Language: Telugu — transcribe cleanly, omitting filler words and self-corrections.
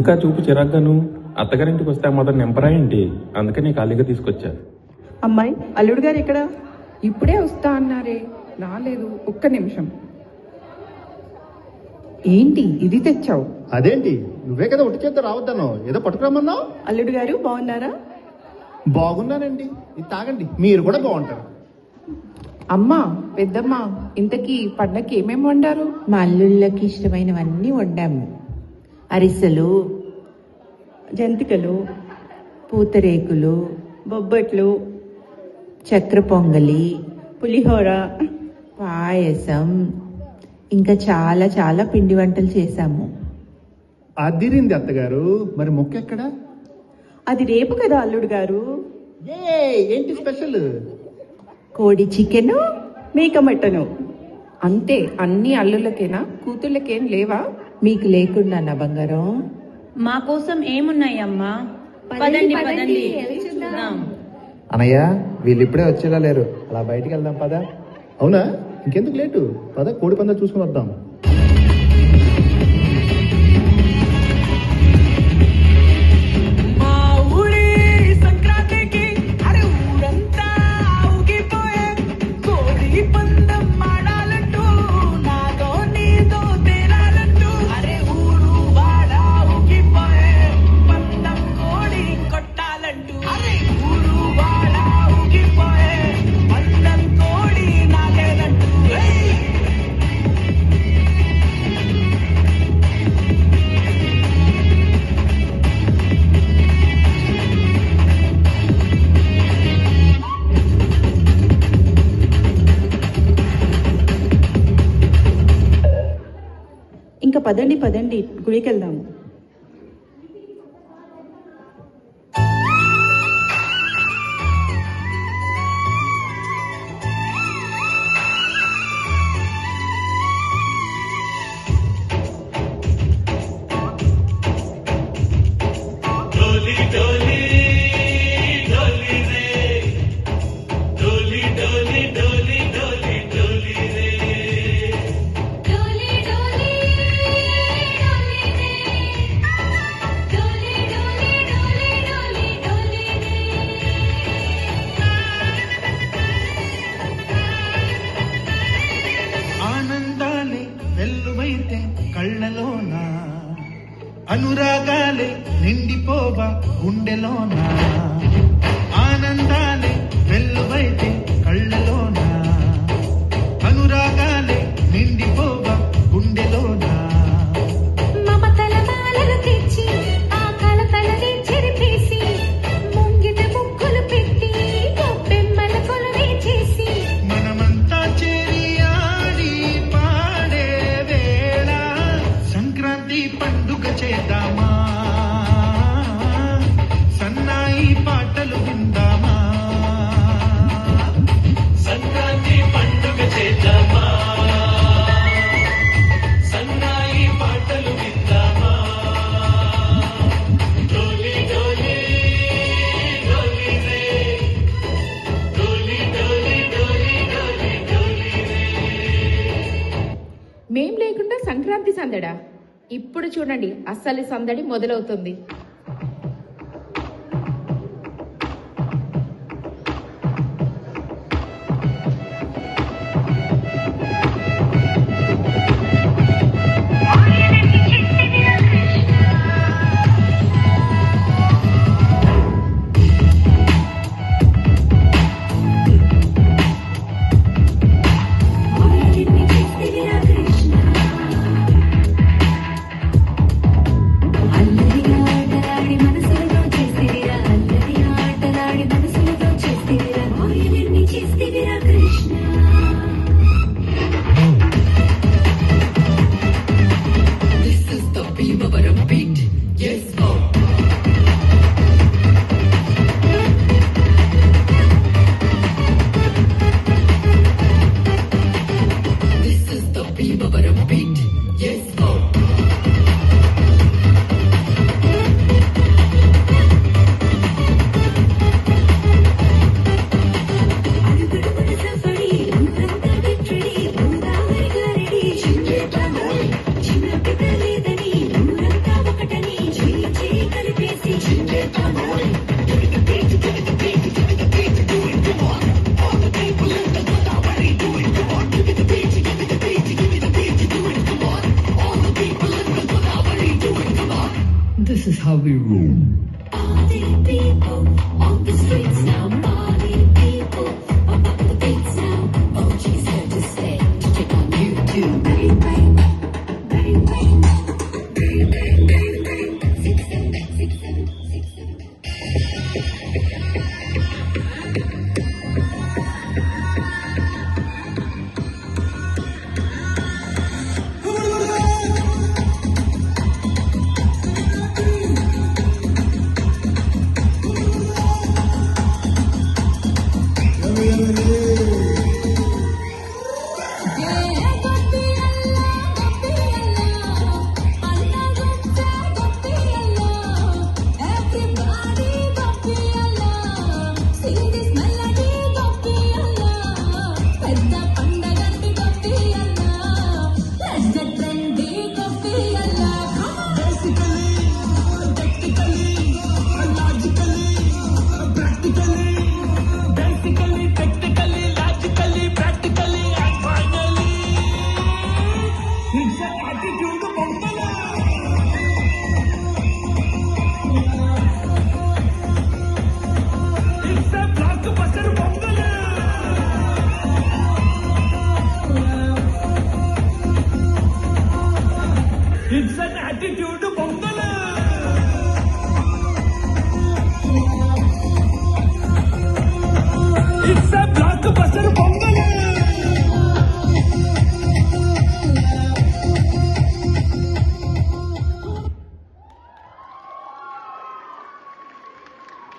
ఎందుకా చూపు చిరాగ్గాను? అత్తగారింటికి వస్తే ఆ మాత్రం నింపరా ఏంటి? అందుకని ఖాళీగా తీసుకొచ్చా. అమ్మాయి, అల్లుడు గారు ఇక్కడ? ఇప్పుడే వస్తా అన్నారే, రాలేదు. ఒక్క నిమిషం. ఏంటి ఇది తెచ్చావు? అదేంటి, నువ్వే కదా ఒట్టి చేత రావద్దను, ఏదో పట్టుకురమ్మన్నావు. అల్లుడు గారు బాగున్నారా? బాగున్నానండి, ఇది తాగండి, మీరు కూడా బాగుంటారు. అమ్మా, పెద్దమ్మ, ఇంతకీ పండక్కి ఏమేమి వండారు? మా అల్లుళ్ళకి ఇష్టమైనవన్నీ వండాము. అరిసెలు, జంతికలు, పూతరేకులు, బొబ్బట్లు, చక్ర పొంగలి, పులిహోర. పాయసం, ఇంకా చాలా చాలా పిండి వంటలు చేశాము. అదిరింది అత్తగారు. మరి మొక్కెక్కడ? అది రేపు కదా అల్లుడు గారు. ఏంటి స్పెషల్? కోడి చికెను, మేక మటను. అంతే, అన్ని అల్లులకేనా? కూతుళ్ళకేం లేవా? మీకు లేకుండా నా బంగారం. మా కోసం ఏమున్నాయమ్మా? పదండి పదండి చూద్దాం. అనయ్య, వీళ్ళు ఇప్పుడే వచ్చేలా లేరు, అలా బయటికి వెళ్దాం పదా. అవునా, ఇంకెందుకు లేటు, పద కోడి పందాలు చూసుకుని వద్దాం. ఇంకా పదండి పదండి, గుడికి వెళ్దాము. కళ్ళలోన అనురాగాలే నిండిపోవా గుండెలోన, ఆనందాలే వెల్లువైతే కళ్ళలోన, అనురాగాలే నిండిపోవా గుండెలోన. మమతల మాలలు తెచ్చి ఆ కలతలని చెరిపేసి, ముంగిట ముక్కులు పెట్టి గొప్పెమ్మల కొలువే చేసి, మనమంతా చేరి ఆడి పాడే వేళ సంక్రాంతి పండుగ చేద్దామా, సన్నాయి పాటలు విందామా. సంక్రాంతి పండుగ చేద్దామా, సన్నాయి పాటలు విందామా. డోలి డోలి డోలి రే, డోలి డోలి డోలి డోలి డోలి రే. మేం లేకుండా సంక్రాంతి సందడా? ఇప్పుడు చూడండి, అస్సలు సందడి మొదలవుతుంది. అల్లరిగాడ This is how we roll. Party people on the streets now. Party people up the beats now. Oh, she's here to stay. Check on YouTube. Bang, bang, bang, bang. Bang, bang, bang, bang. 6, 7, 6, 7, 6, 7. Basically